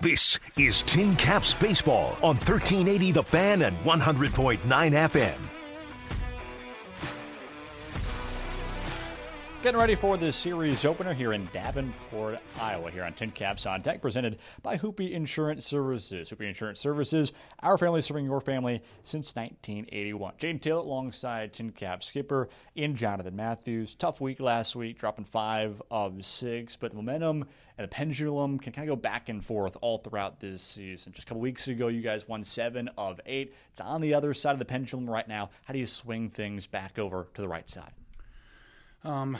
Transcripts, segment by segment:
This is Tin Caps Baseball on 1380 The Fan and 100.9 FM. Getting ready for this series opener here in Davenport, Iowa, here on Tin Caps on Deck, presented by Hoopy Insurance Services. Hoopy Insurance Services, our family serving your family since 1981. Jaden Taylor alongside Tin Caps skipper in Jonathan Mathews. Tough week last week, dropping 5 of 6, but the momentum and the pendulum can kind of go back and forth all throughout this season. Just a couple weeks ago, you guys won 7 of 8. It's on the other side of the pendulum right now. How do you swing things back over to the right side? A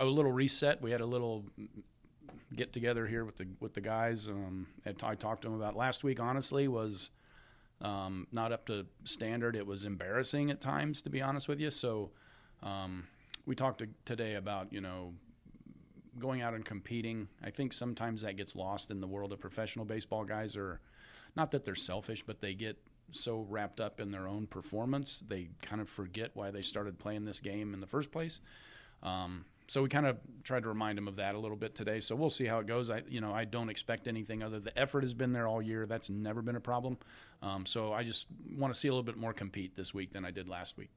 little reset. We had a little get together here with the guys. I talked to them about last week. Honestly, was not up to standard. It was embarrassing at times, to be honest with you. So we talked today about going out and competing. I think sometimes that gets lost in the world of professional baseball. Guys are not that they're selfish, but they get so wrapped up in their own performance, they kind of forget why they started playing this game in the first place. So we kind of tried to remind them of that a little bit today. So we'll see how it goes. I don't expect anything other. The effort has been there all year. That's never been a problem. So I just want to see a little bit more compete this week than I did last week.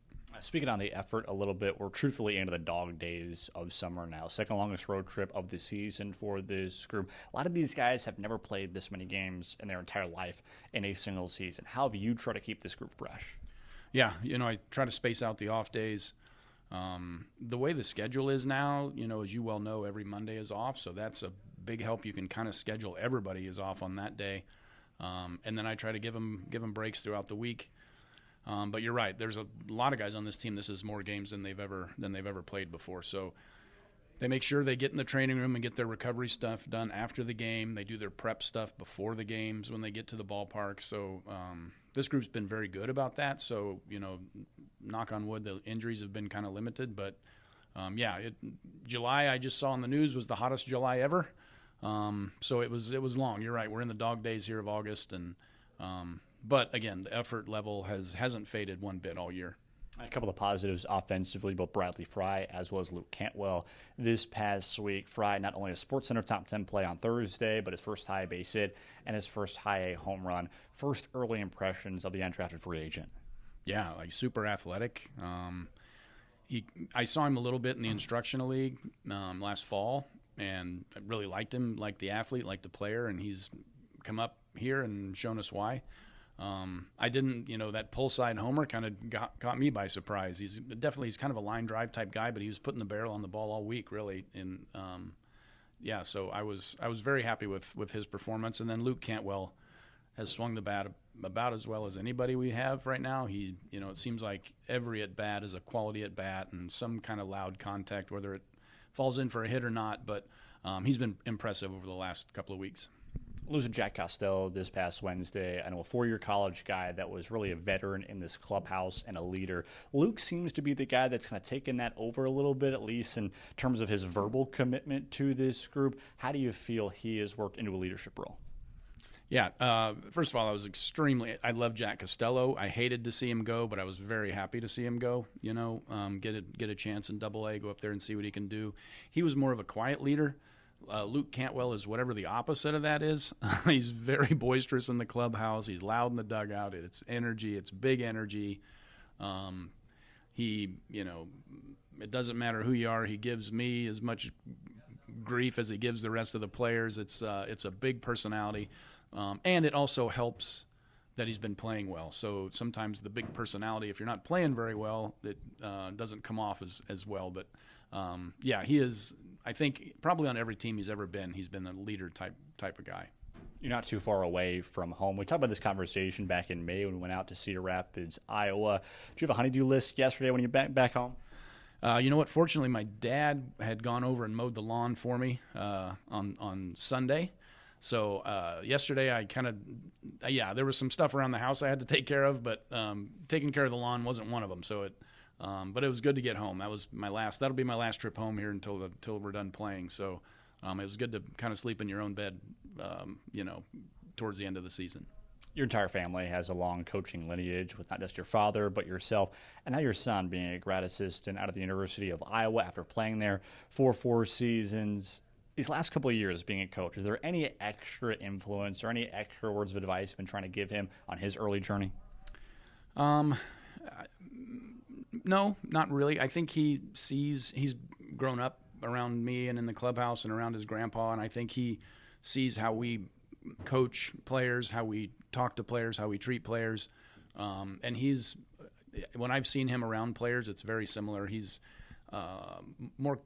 Speaking on the effort a little bit, we're truthfully into the dog days of summer now. Second longest road trip of the season for this group. A lot of these guys have never played this many games in their entire life in a single season. How have you tried to keep this group fresh? Yeah, I try to space out the off days. The way the schedule is now, as you well know, every Monday is off, so that's a big help. You can kind of schedule everybody is off on that day, and then I try to give them breaks throughout the week. But you're right. There's a lot of guys on this team. This is more games than they've ever played before. So they make sure they get in the training room and get their recovery stuff done after the game. They do their prep stuff before the games when they get to the ballpark. So this group's been very good about that. So knock on wood, the injuries have been kind of limited. But July I just saw on the news was the hottest July ever. So it was long. You're right. We're in the dog days here of August and. But again, the effort level hasn't faded one bit all year. A couple of positives offensively, both Bradley Fry as well as Luke Cantwell. This past week, Fry not only a SportsCenter top 10 play on Thursday, but his first high base hit and his first high A home run. First early impressions of the undrafted free agent. Yeah, super athletic. I saw him a little bit in the instructional league last fall, and I really liked him, liked the athlete, liked the player, and he's come up here and shown us why. I didn't, that pull side homer kind of caught me by surprise. He's kind of a line drive type guy, but he was putting the barrel on the ball all week, really. And so I was very happy with his performance. And then Luke Cantwell has swung the bat about as well as anybody we have right now. He, it seems like every at bat is a quality at bat and some kind of loud contact, whether it falls in for a hit or not. But he's been impressive over the last couple of weeks. Losing Jack Costello this past Wednesday. I know a 4-year college guy that was really a veteran in this clubhouse and a leader. Luke seems to be the guy that's kind of taken that over a little bit, at least in terms of his verbal commitment to this group. How do you feel he has worked into a leadership role? Yeah, first of all, I love Jack Costello. I hated to see him go, but I was very happy to see him go, get a chance in Double-A, go up there and see what he can do. He was more of a quiet leader. Luke Cantwell is whatever the opposite of that is. He's very boisterous in the clubhouse. He's loud in the dugout. It's energy. It's big energy. It doesn't matter who you are. He gives me as much grief as he gives the rest of the players. It's a big personality. And it also helps that he's been playing well. So sometimes the big personality, if you're not playing very well, it doesn't come off as well. But, he is – I think probably on every team he's ever been, he's been a leader type of guy. You're not too far away from home. We talked about this conversation back in May when we went out to Cedar Rapids, Iowa. Did you have a honeydew list yesterday when you were back home? You know what? Fortunately, my dad had gone over and mowed the lawn for me on Sunday. So yesterday I there was some stuff around the house I had to take care of, but taking care of the lawn wasn't one of them. So but it was good to get home. That'll be my last trip home here until we're done playing. So it was good to kind of sleep in your own bed, towards the end of the season. Your entire family has a long coaching lineage with not just your father, but yourself, and now your son being a grad assistant out of the University of Iowa after playing there for 4 seasons. these last couple of years being a coach, is there any extra influence or any extra words of advice you've been trying to give him on his early journey? No, not really. I think he's grown up around me and in the clubhouse and around his grandpa, and I think he sees how we coach players, how we talk to players, how we treat players. And when I've seen him around players, it's very similar. He's more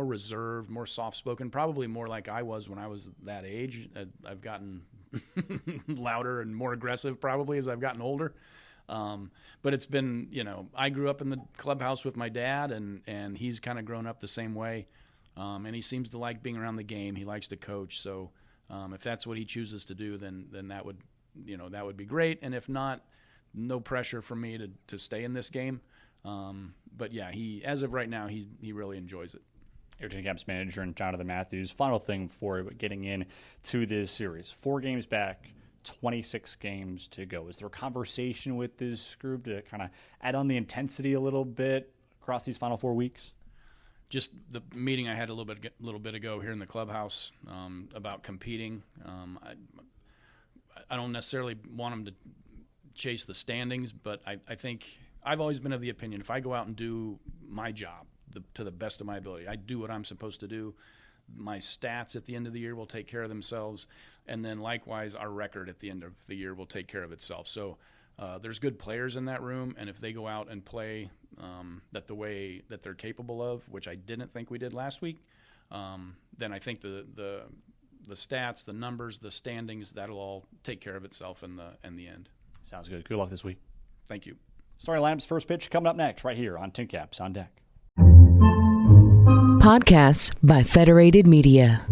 reserved, more soft-spoken, probably more like I was when I was that age. I've gotten louder and more aggressive probably as I've gotten older. But it's been, I grew up in the clubhouse with my dad, and he's kind of grown up the same way. And he seems to like being around the game. He likes to coach. So if that's what he chooses to do, then that would be great. And if not, no pressure for me to stay in this game. But yeah, as of right now, he really enjoys it. Your Tin Caps manager and Jonathan Mathews. Final thing for you, getting into this series. 4 games back, 26 games to go. Is there a conversation with this group to kind of add on the intensity a little bit across these final 4 weeks? Just the meeting I had a little bit ago here in the clubhouse about competing. I don't necessarily want them to chase the standings, but I think I've always been of the opinion if I go out and do my job to the best of my ability, I do what I'm supposed to do, my stats at the end of the year will take care of themselves, and then likewise our record at the end of the year will take care of itself. So there's good players in that room, and if they go out and play the way that they're capable of, which I didn't think we did last week, then I think the stats, the numbers, the standings, that'll all take care of itself in the end. Sounds good. Good luck this week. Thank you. Starting lineup's first pitch coming up next right here on Tin Caps on Deck. Podcasts by Federated Media.